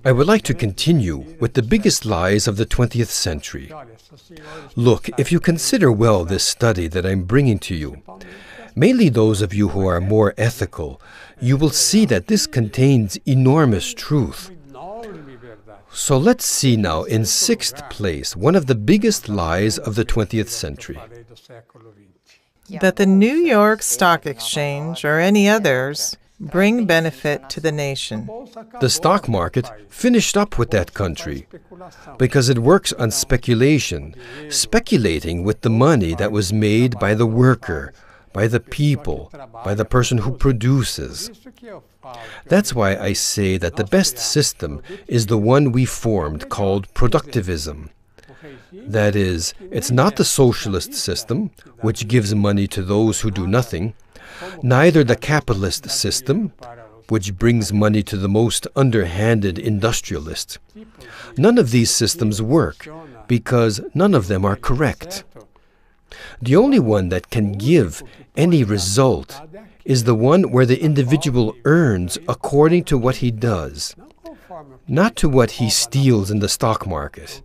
I would like to continue with the biggest lies of the 20th century. Look, if you consider well this study that I'm bringing to you, mainly those of you who are more ethical, you will see that this contains enormous truth. So let's see now, in sixth place, one of the biggest lies of the 20th century. That the New York Stock Exchange or any others bring benefit to the nation. The stock market finished up with that country because it works on speculation, speculating with the money that was made by the worker, by the people, by the person who produces. That's why I say that the best system is the one we formed called productivism. That is, it's not the socialist system, which gives money to those who do nothing, neither the capitalist system, which brings money to the most underhanded industrialist. None of these systems work, because none of them are correct. The only one that can give any result is the one where the individual earns according to what he does, not to what he steals in the stock market,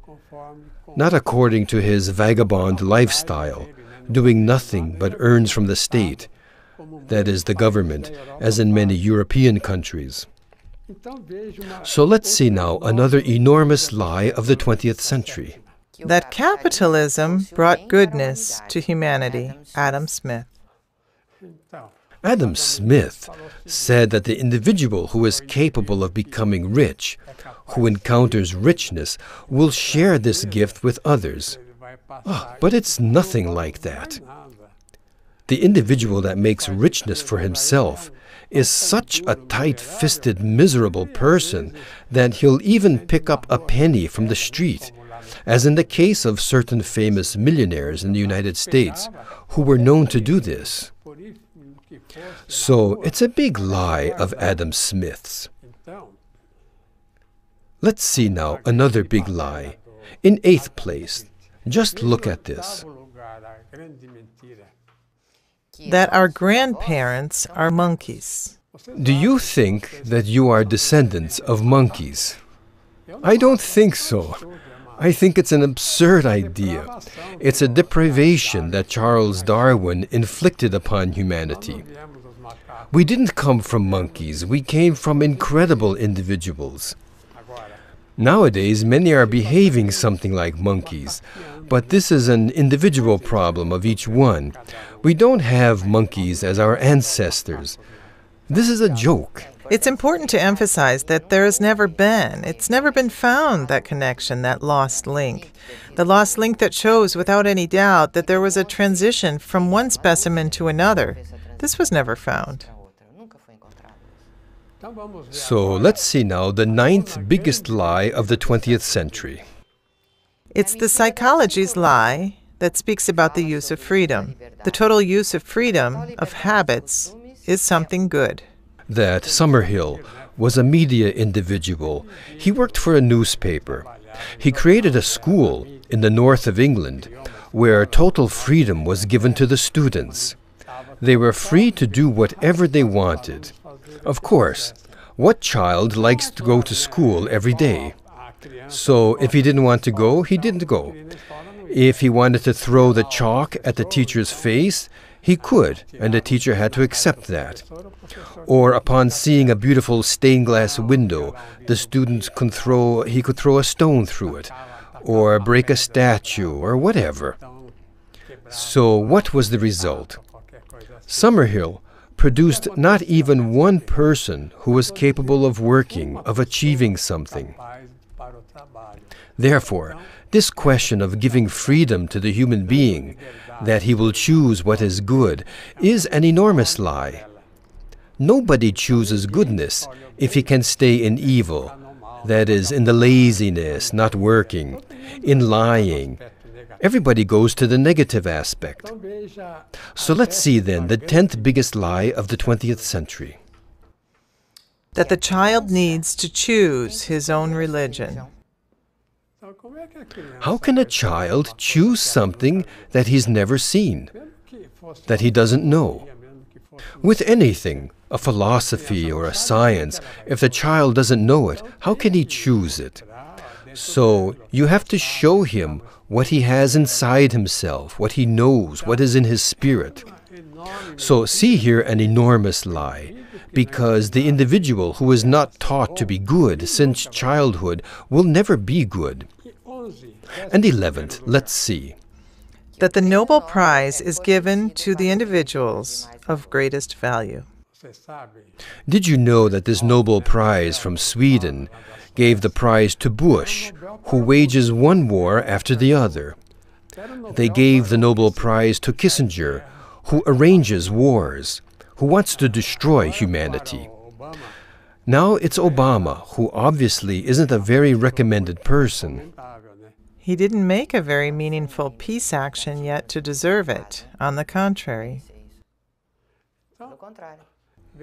not according to his vagabond lifestyle, doing nothing but earns from the state, that is, the government, as in many European countries. So let's see now another enormous lie of the 20th century. That capitalism brought goodness to humanity. Adam Smith. Adam Smith said that the individual who is capable of becoming rich, who encounters richness, will share this gift with others. But it's nothing like that. The individual that makes richness for himself is such a tight-fisted, miserable person that he'll even pick up a penny from the street, as in the case of certain famous millionaires in the United States who were known to do this. So it's a big lie of Adam Smith's. Let's see now another big lie. In eighth place, just look at this. That our grandparents are monkeys. Do you think that you are descendants of monkeys? I don't think so. I think it's an absurd idea. It's a deprivation that Charles Darwin inflicted upon humanity. We didn't come from monkeys. We came from incredible individuals. Nowadays, many are behaving something like monkeys, but this is an individual problem of each one. We don't have monkeys as our ancestors. This is a joke. It's important to emphasize that there has never been, it's never been found, that connection, that lost link. The lost link that shows without any doubt that there was a transition from one specimen to another. This was never found. So let's see now the ninth biggest lie of the 20th century. It's the psychology's lie that speaks about the use of freedom. The total use of freedom, of habits, is something good. That Summerhill was a media individual. He worked for a newspaper. He created a school in the north of England where total freedom was given to the students. They were free to do whatever they wanted. Of course, what child likes to go to school every day? So if he didn't want to go, he didn't go. If he wanted to throw the chalk at the teacher's face, he could, and the teacher had to accept that. Or upon seeing a beautiful stained glass window, the student could throw a stone through it, or break a statue, or whatever. So what was the result? Summerhill produced not even one person who was capable of working, of achieving something. Therefore, this question of giving freedom to the human being, that he will choose what is good, is an enormous lie. Nobody chooses goodness if he can stay in evil, that is, in the laziness, not working, in lying. Everybody goes to the negative aspect. So let's see then the 10th biggest lie of the 20th century. That the child needs to choose his own religion. How can a child choose something that he's never seen, that he doesn't know? With anything, a philosophy or a science. If the child doesn't know it, how can he choose it? So you have to show him what he has inside himself, what he knows, what is in his spirit. So see here an enormous lie, because the individual who is not taught to be good since childhood will never be good. And 11th, let's see. That the Nobel Prize is given to the individuals of greatest value. Did you know that this Nobel Prize from Sweden gave the prize to Bush, who wages one war after the other? They gave the Nobel Prize to Kissinger, who arranges wars, who wants to destroy humanity. Now it's Obama, who obviously isn't a very recommended person. He didn't make a very meaningful peace action yet to deserve it. On the contrary.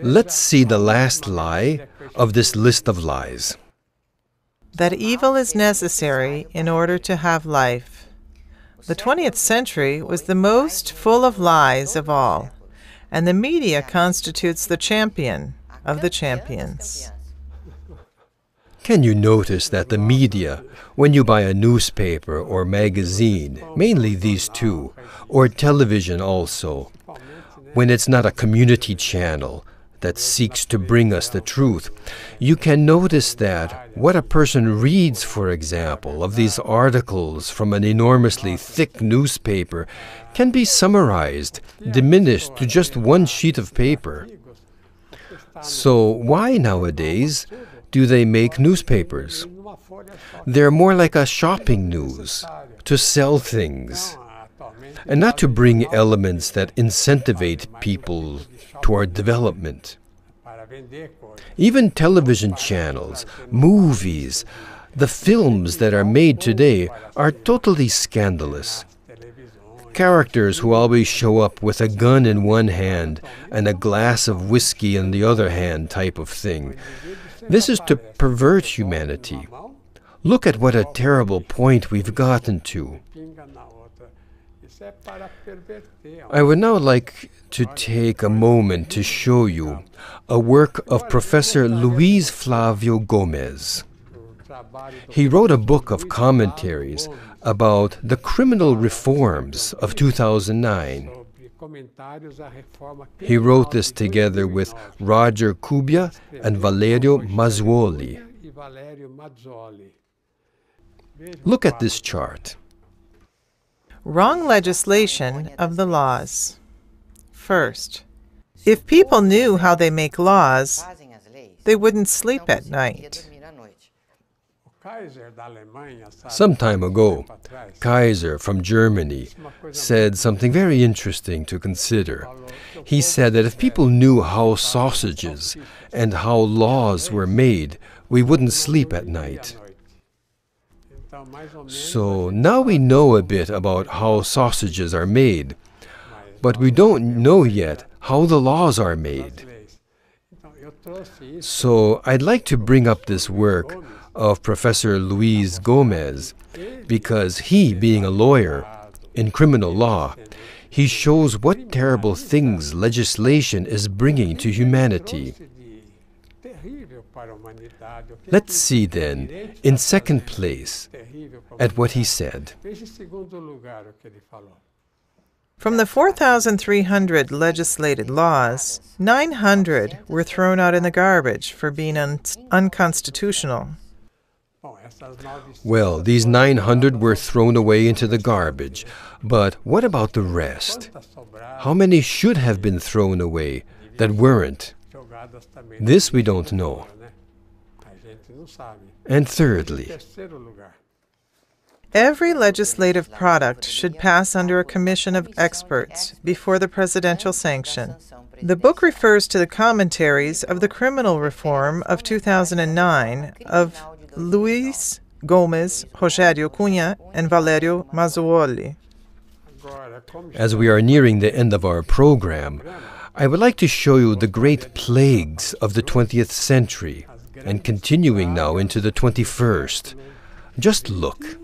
Let's see the last lie of this list of lies. That evil is necessary in order to have life. The 20th century was the most full of lies of all, and the media constitutes the champion of the champions. Can you notice that the media, when you buy a newspaper or magazine, mainly these two, or television also, when it's not a community channel that seeks to bring us the truth, you can notice that what a person reads, for example, of these articles from an enormously thick newspaper can be summarized, diminished to just one sheet of paper. So why nowadays do they make newspapers? They're more like a shopping news, to sell things, and not to bring elements that incentivate people toward development. Even television channels, movies, the films that are made today are totally scandalous. Characters who always show up with a gun in one hand and a glass of whiskey in the other hand type of thing. This is to pervert humanity. Look at what a terrible point we've gotten to. I would now like to take a moment to show you a work of Professor Luis Flavio Gomez. He wrote a book of commentaries about the criminal reforms of 2009. He wrote this together with Roger Cubia and Valerio Mazzuoli. Look at this chart. Wrong legislation of the laws. First, if people knew how they make laws, they wouldn't sleep at night. Some time ago, Kaiser from Germany said something very interesting to consider. He said that if people knew how sausages and how laws were made, we wouldn't sleep at night. So now we know a bit about how sausages are made, but we don't know yet how the laws are made. So I'd like to bring up this work of Professor Luis Gomez, because he, being a lawyer in criminal law, he shows what terrible things legislation is bringing to humanity. Let's see then, in second place, at what he said. From the 4,300 legislated laws, 900 were thrown out in the garbage for being unconstitutional. Well, these 900 were thrown away into the garbage, but what about the rest? How many should have been thrown away that weren't? This we don't know. And thirdly, every legislative product should pass under a commission of experts before the presidential sanction. The book refers to the commentaries of the criminal reform of 2009 of Luis Gomez, Rogério Cunha, and Valerio Mazzuoli. As we are nearing the end of our program, I would like to show you the great plagues of the 20th century, and continuing now into the 21st. Just look.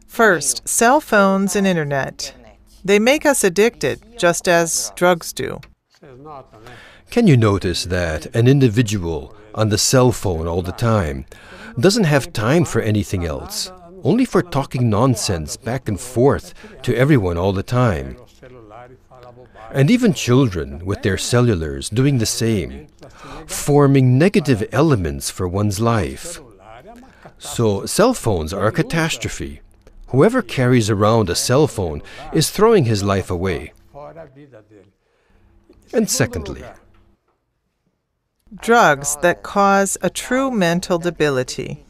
First, cell phones and internet. They make us addicted, just as drugs do. Can you notice that an individual on the cell phone all the time doesn't have time for anything else, only for talking nonsense back and forth to everyone all the time? And even children with their cellulars doing the same, forming negative elements for one's life. So cell phones are a catastrophe. Whoever carries around a cell phone is throwing his life away. And secondly, drugs that cause a true mental debility.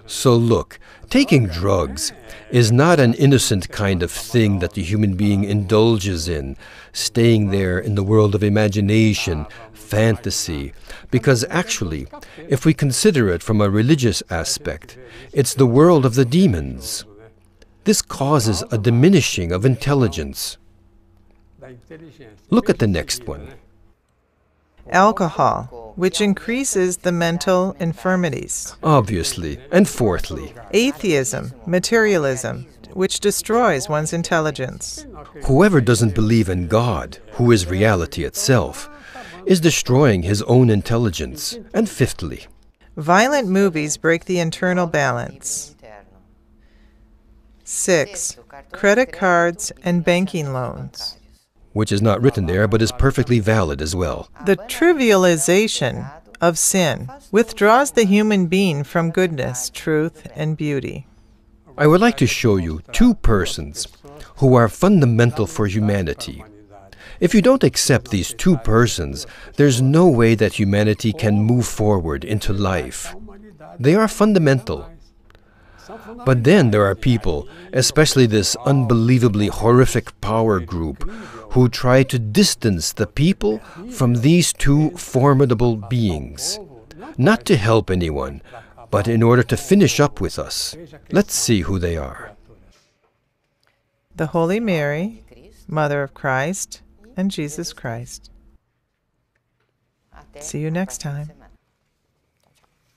So look, taking drugs is not an innocent kind of thing that the human being indulges in, staying there in the world of imagination, fantasy, because actually, if we consider it from a religious aspect, it's the world of the demons. This causes a diminishing of intelligence. Look at the next one. Alcohol, which increases the mental infirmities. Obviously. And fourthly, Atheism, materialism, which destroys one's intelligence. whoever doesn't believe in God, who is reality itself, is destroying his own intelligence. And fifthly, Violent movies break the internal balance. 6. Credit cards and banking loans. which is not written there but is perfectly valid as well. The trivialization of sin withdraws the human being from goodness, truth, and beauty. I would like to show you two persons who are fundamental for humanity. If you don't accept these two persons, there's no way that humanity can move forward into life. They are fundamental. But then there are people, especially this unbelievably horrific power group, who try to distance the people from these two formidable beings, not to help anyone, but in order to finish up with us. Let's see who they are. The Holy Mary, Mother of Christ, and Jesus Christ. See you next time.